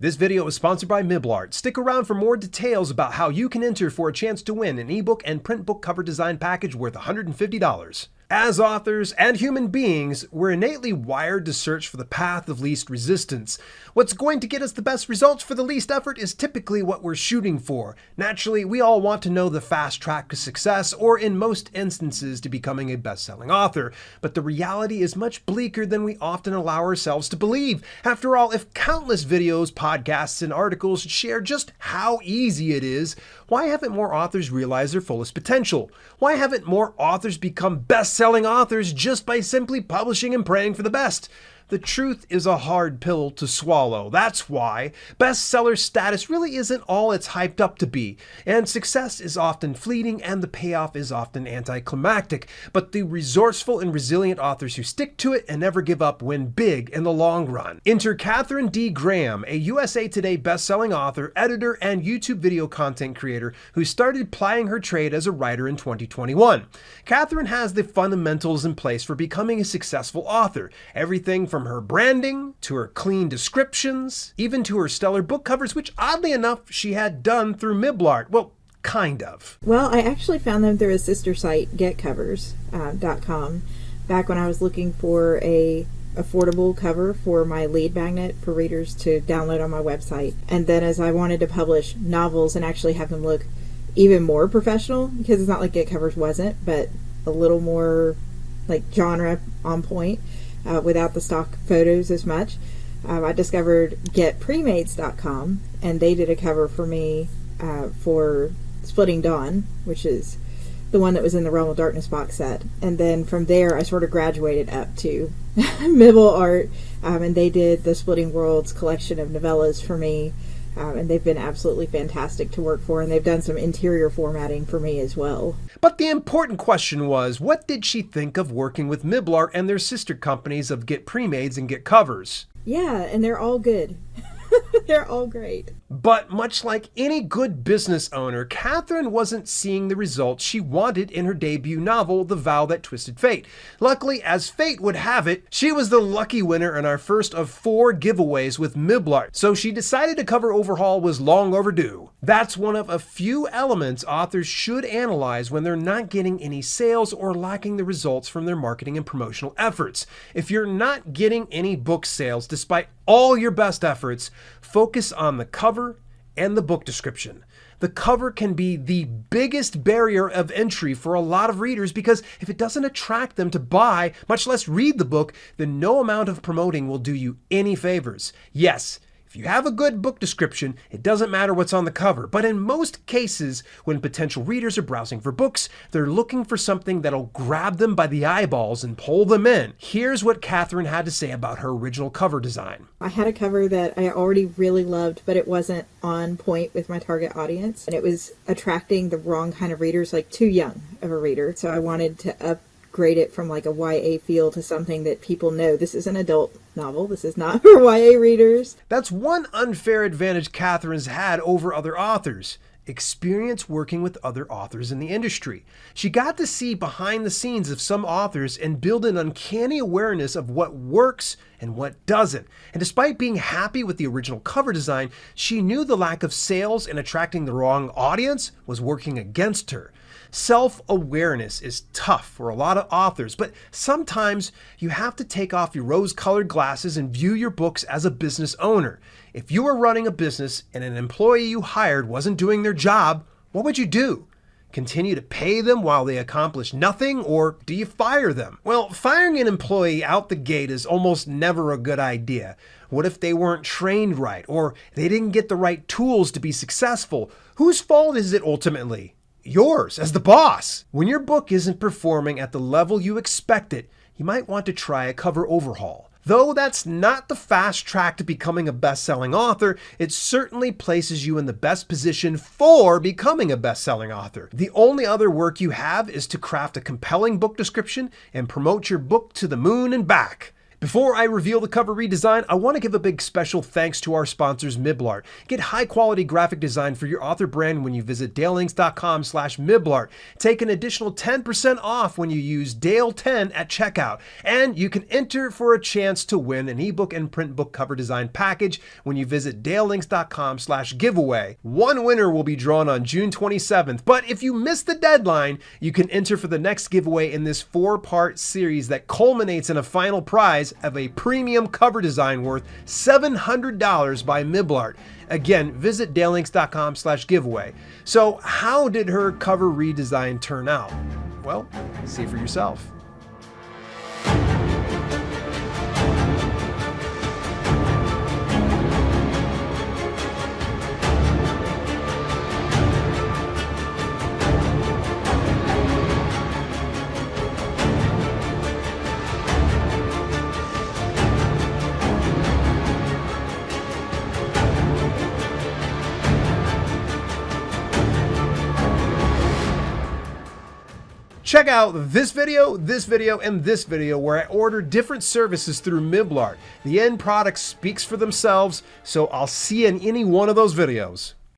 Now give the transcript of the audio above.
This video is sponsored by Miblart. Stick around for more details about how you can enter for a chance to win an ebook and print book cover design package worth $150. As authors and human beings, we're innately wired to search for the path of least resistance. What's going to get us the best results for the least effort is typically what we're shooting for. Naturally, we all want to know the fast track to success, or in most instances, to becoming a best-selling author. But the reality is much bleaker than we often allow ourselves to believe. After all, if countless videos, podcasts, and articles share just how easy it is, why haven't more authors realized their fullest potential? Why haven't more authors become best-selling authors just by simply publishing and praying for the best? The truth is a hard pill to swallow. That's why bestseller status really isn't all it's hyped up to be. And success is often fleeting and the payoff is often anticlimactic. But the resourceful and resilient authors who stick to it and never give up win big in the long run. Enter Katherine D. Graham, a USA Today bestselling author, editor, and YouTube video content creator who started plying her trade as a writer in 2021. Katherine has the fundamentals in place for becoming a successful author. Everything from her branding, to her clean descriptions, even to her stellar book covers, which oddly enough she had done through Miblart. Well, kind of. Well, I actually found them through a sister site, getcovers.com, back when I was looking for a affordable cover for my lead magnet for readers to download on my website. And then as I wanted to publish novels and actually have them look even more professional, because it's not like Get Covers wasn't, but a little more like genre on point, without the stock photos as much. I discovered getpremades.com, and they did a cover for me for Splitting Dawn, which is the one that was in the Realm of Darkness box set. And then from there, I sort of graduated up to Miblart, and they did the Splitting Worlds collection of novellas for me. And they've been absolutely fantastic to work for, and they've done some interior formatting for me as well. But the important question was, what did she think of working with Miblart and their sister companies of Get Premades and Get Covers? Yeah, and they're all good. They're all great. But much like any good business owner, Katherine wasn't seeing the results she wanted in her debut novel, The Vow That Twisted Fate. Luckily, as fate would have it, she was the lucky winner in our first of 4 giveaways with Miblart, so she decided a cover overhaul was long overdue. That's one of a few elements authors should analyze when they're not getting any sales or lacking the results from their marketing and promotional efforts. If you're not getting any book sales despite all your best efforts, focus on the cover and the book description. The cover can be the biggest barrier of entry for a lot of readers because if it doesn't attract them to buy, much less read the book, then no amount of promoting will do you any favors. Yes, if you have a good book description, it doesn't matter what's on the cover, but in most cases, when potential readers are browsing for books, they're looking for something that'll grab them by the eyeballs and pull them in. Here's what Katherine had to say about her original cover design. I had a cover that I already really loved, but it wasn't on point with my target audience, and it was attracting the wrong kind of readers, like too young of a reader. So I wanted to upgrade it from like a YA feel to something that people know this is an adult novel. This is not for YA readers. That's one unfair advantage Katherine's had over other authors. Experience working with other authors in the industry. She got to see behind the scenes of some authors and build an uncanny awareness of what works and what doesn't. And despite being happy with the original cover design, she knew the lack of sales and attracting the wrong audience was working against her. Self-awareness is tough for a lot of authors, but sometimes you have to take off your rose-colored glasses and view your books as a business owner. If you were running a business and an employee you hired wasn't doing their job, what would you do? Continue to pay them while they accomplish nothing, or do you fire them? Well, firing an employee out the gate is almost never a good idea. What if they weren't trained right, or they didn't get the right tools to be successful? Whose fault is it ultimately? Yours, as the boss. When your book isn't performing at the level you expect it, you might want to try a cover overhaul. Though that's not the fast track to becoming a best-selling author, it certainly places you in the best position for becoming a best-selling author. The only other work you have is to craft a compelling book description and promote your book to the moon and back. Before I reveal the cover redesign, I want to give a big special thanks to our sponsors, Miblart. Get high quality graphic design for your author brand when you visit daleinks.com/Miblart. Take an additional 10% off when you use Dale10 at checkout. And you can enter for a chance to win an ebook and print book cover design package when you visit daleinks.com/giveaway. One winner will be drawn on June 27th, but if you miss the deadline, you can enter for the next giveaway in this 4-part series that culminates in a final prize of a premium cover design worth $700 by Miblart. Again, visit daleinks.com/giveaway. So how did her cover redesign turn out? Well, see for yourself. Check out this video, and this video where I order different services through Miblart. The end product speaks for themselves, so I'll see you in any one of those videos.